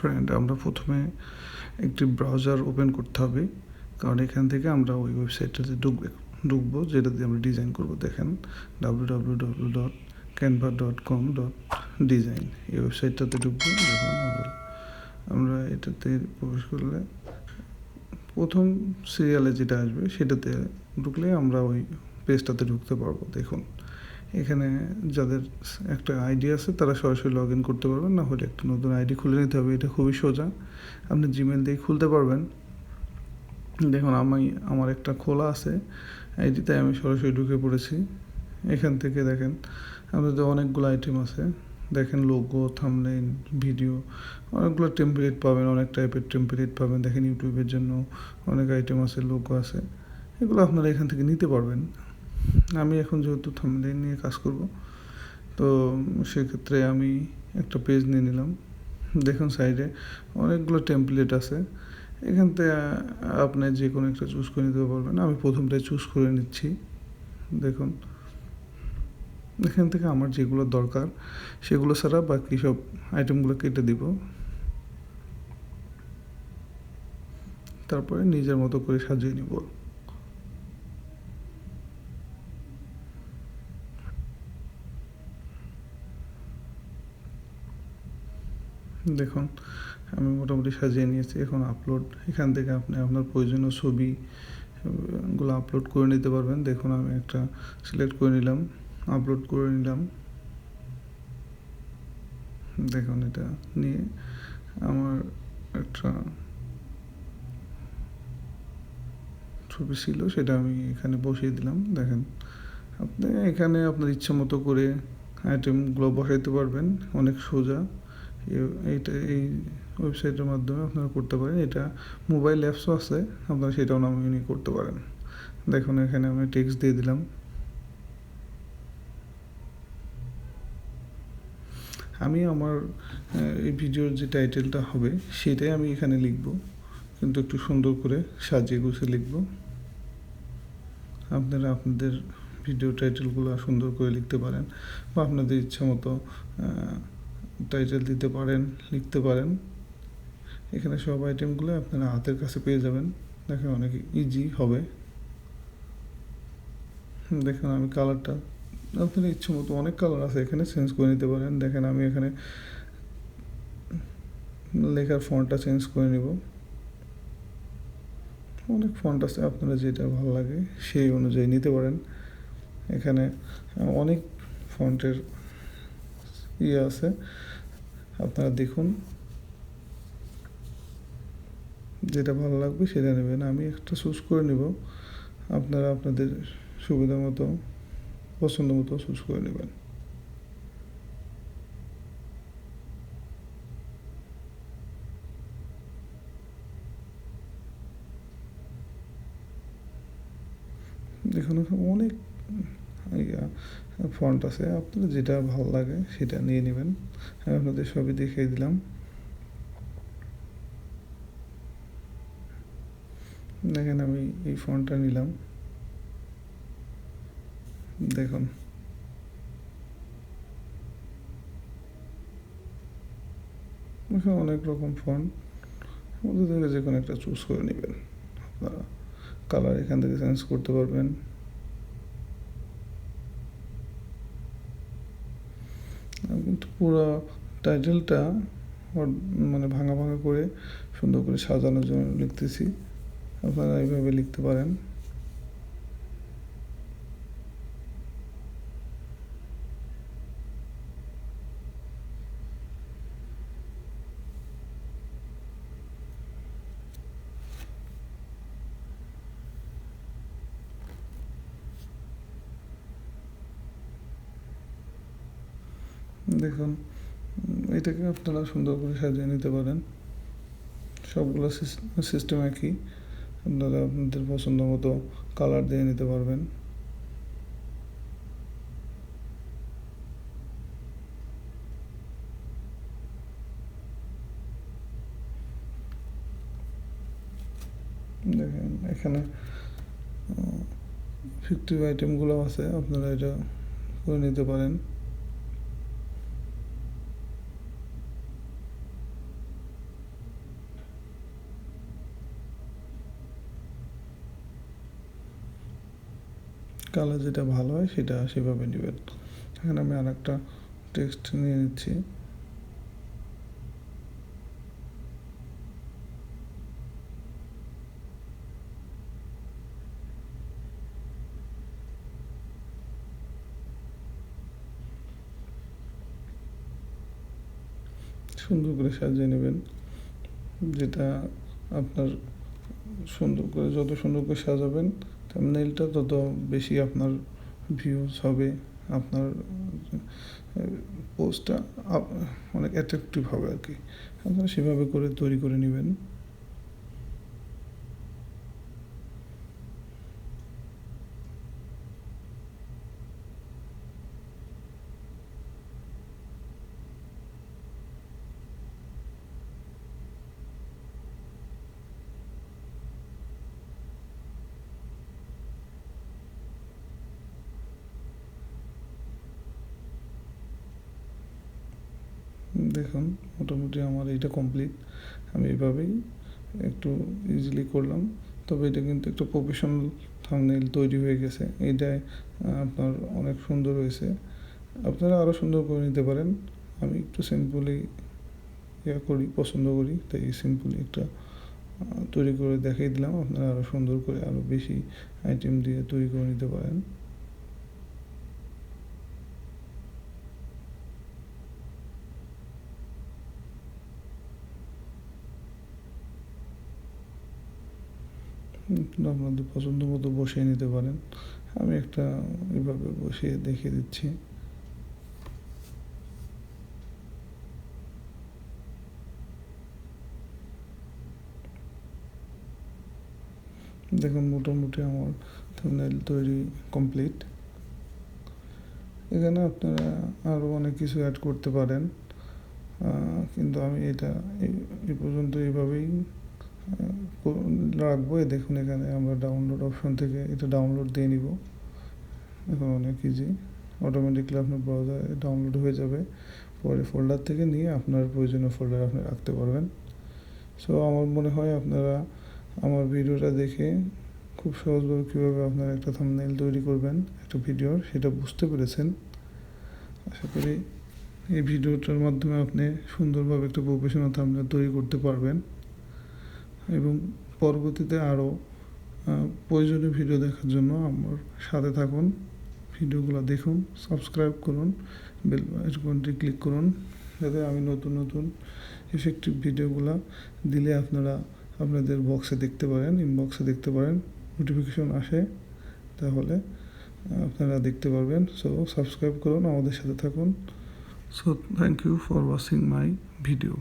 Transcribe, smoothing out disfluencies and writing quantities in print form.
Friend, আমরা প্রথমে একটি ব্রাউজার ওপেন করতে হবে, কারণ এখান থেকে আমরা ওই ওয়েবসাইটটাতে ঢুকবো যেটা দিয়ে আমরা ডিজাইন করব। দেখেন www.canva.com.design এই ওয়েবসাইটটাতে ঢুকবো। দেখুন আমরা এটাতে প্রবেশ করলে প্রথম সিরিয়ালে যেটা আসবে সেটাতে ঢুকলে আমরা ওই পেজটাতে ঢুকতে পারবো। দেখুন এখানে যাদের একটা আইডি আছে তারা সরাসরি লগ ইন করতে পারবেন, না হলে একটা নতুন আইডি খুলে নিতে হবে। এটা খুবই সোজা, আপনি জিমেল দিয়ে খুলতে পারবেন। দেখুন আমার একটা খোলা আছে আইডি, তাই আমি সরাসরি ঢুকে পড়েছি। এখান থেকে দেখেন আমাদের অনেকগুলো আইটেম আছে। দেখেন লোগো, থাম্বনেইল, ভিডিও, অনেকগুলো টেমপ্লেট পাবেন, অনেক টাইপের টেমপ্লেট পাবেন। দেখেন ইউটিউবের জন্য অনেক আইটেম আছে, লোগো আছে, এগুলো আপনারা এখান থেকে নিতে পারবেন। আমি এখন যেহেতু থাম্বনেইল নিয়ে কাজ করব, তো সেক্ষেত্রে আমি একটা পেজ নিয়ে নিলাম। দেখুন সাইডে অনেকগুলো টেমপ্লেট আছে, এখান থেকে আপনি যে কোনো একটা চুজ করে নিতে পারবেন। আমি প্রথমটাই চুজ করে নিচ্ছি। দেখুন এখান থেকে আমার যেগুলো দরকার সেগুলো ছাড়া বাকি সব আইটেমগুলো কেটে দিব। তারপরে নিজের মতো করে সাজিয়ে নিব। দেখুন আমি মোটামুটি সাজিয়ে নিয়েছি। এখন আপলোড, এখান থেকে আপনি আপনার প্রয়োজনীয় ছবিগুলো আপলোড করে নিতে পারবেন। দেখুন আমি একটা সিলেক্ট করে নিলাম, আপলোড করে নিলাম। দেখুন এটা নিয়ে আমার একটা ছবি ছিল, সেটা আমি এখানে বসিয়ে দিলাম। দেখেন আপনি এখানে আপনার ইচ্ছা মতো করে আইটেমগুলো বসাইতে পারবেন, অনেক সোজা। এই ওয়েবসাইটের মাধ্যমে আপনারা করতে পারেন। এটা মোবাইল অ্যাপসও আছে, আপনারা সেটাও নামিয়ে করতে পারেন। দেখুন এখানে আমি টেক্সট দিয়ে দিলাম। আমি আমার এই ভিডিওর যে টাইটেলটা হবে সেটাই আমি এখানে লিখব, কিন্তু একটু সুন্দর করে সাজিয়ে গুছিয়ে লিখব। আপনারা আপনাদের ভিডিও টাইটেলগুলো সুন্দর করে লিখতে পারেন, বা আপনাদের ইচ্ছা মতো টাইটেল দিতে পারেন, লিখতে পারেন। এখানে সব আইটেমগুলো আপনারা হাতের কাছে পেয়ে যাবেন। দেখেন অনেক ইজি হবে। দেখেন আমি কালারটা আপনার ইচ্ছে মতো, অনেক কালার আছে এখানে, চেঞ্জ করে নিতে পারেন। দেখেন আমি এখানে লেখার ফন্টটা চেঞ্জ করে নিব। অনেক ফন্ট আছে, আপনারা যেটা ভালো লাগে সেই অনুযায়ী নিতে পারেন। এখানে অনেক ফন্টের আছে, আপনারা দেখুন যেটা ভালো লাগবে সেটা নেবেন। আমি একটা চুজ করে নেব, আপনারা আপনাদের সুবিধা মতো, পছন্দ মতো চুজ করে নেবেন। দেখুন অনেক ফন্ট আছে, আপনার যেটা ভালো লাগে সেটা নিয়ে নেবেন। আমি আপনাদের সবই দেখিয়ে দিলাম। দেখেন আমি এই ফন্টটা নিলাম। দেখুন এখানে অনেক রকম ফন্ট, ওদের থেকে যে কোনো একটা চুজ করে নেবেন। আপনারা কালার এখান থেকে চেঞ্জ করতে পারবেন। কিন্তু পুরো টাইটেলটা মানে ভাঙা ভাঙা করে সুন্দর করে সাজানোর জন্য লিখতেছি, আপনারা এইভাবে লিখতে পারেন। দেখুন এটাকে আপনারা সুন্দর করে সাজিয়ে নিতে পারেন। সবগুলো সিস্টেম একই, আপনারা আপনাদের পছন্দ মতো কালার দিয়ে নিতে পারবেন। দেখেন এখানে ফিক্টিভ আইটেমগুলো আছে, আপনারা এটা করে নিতে পারেন। কালার যেটা ভালো হয় সেটা সেভাবে নেবেন। এখানে আমি আর একটা টেক্সট নিয়ে নিচ্ছি। সুন্দর করে সাজিয়ে নেবেন, যেটা আপনার সুন্দর করে, যত সুন্দর করে সাজাবেন থাম্বনেইলটা তত বেশি আপনার ভিউজ হবে, আপনার পোস্টটা অনেক অ্যাট্রাকটিভ হবে আর কি। আপনারা সেভাবে করে তৈরি করে নেবেন। দেখুন মোটামুটি আমার এটা কমপ্লিট। আমি এভাবেই একটু ইজিলি করলাম, তবে এটা কিন্তু একটু প্রফেশনাল থাম্বনেইল তৈরি হয়ে গেছে। এইটাই আপনার অনেক সুন্দর হয়েছে। আপনারা আরও সুন্দর করে নিতে পারেন। আমি একটু সিম্পলি পছন্দ করি, তাই সিম্পলি একটা তৈরি করে দেখিয়ে দিলাম। আপনারা আরও সুন্দর করে আরও বেশি আইটেম দিয়ে তৈরি করে নিতে পারেন। আপনাদের পছন্দ মতো বসিয়ে নিতে পারেন। আমি একটা এভাবে বসিয়ে দেখিয়ে দিচ্ছি। দেখুন মোটামুটি আমার থাম্বনেইল তৈরি কমপ্লিট। এখানে আপনারা আরও অনেক কিছু অ্যাড করতে পারেন, কিন্তু আমি এটা এই পর্যন্ত এইভাবেই রাখবো। দেখুন এখানে আমরা ডাউনলোড অপশন থেকে এটা ডাউনলোড দিয়ে নিব। এখন অনেক ইজি, অটোমেটিকলি আপনার ব্রাউজারে ডাউনলোড হয়ে যাবে। পরে ফোল্ডার থেকে নিয়ে আপনার প্রয়োজনীয় ফোল্ডারে আপনি রাখতে পারবেন। সো আমার মনে হয় আপনারা আমার ভিডিওটা দেখে খুব সহজভাবে কীভাবে আপনারা একটা থাম্বনেইল তৈরি করবেন একটা ভিডিওর, সেটা বুঝতে পেরেছেন। আশা করি এই ভিডিওটার মাধ্যমে আপনি সুন্দরভাবে একটা প্রফেশনাল থাম্বনেইল তৈরি করতে পারবেন। এবং পরবর্তীতে আরও প্রয়োজনীয় ভিডিও দেখার জন্য আমার সাথে থাকুন, ভিডিওগুলো দেখুন, সাবস্ক্রাইব করুন, বেল আইকনটি ক্লিক করুন, যাতে আমি নতুন নতুন ইফেক্টিভ ভিডিওগুলো দিলে আপনারা আপনাদের বক্সে দেখতে পারেন, ইনবক্সে দেখতে পারেন, নোটিফিকেশন আসে, তাহলে আপনারা দেখতে পারবেন। সো সাবস্ক্রাইব করুন, আমাদের সাথে থাকুন। So thank you for watching my video.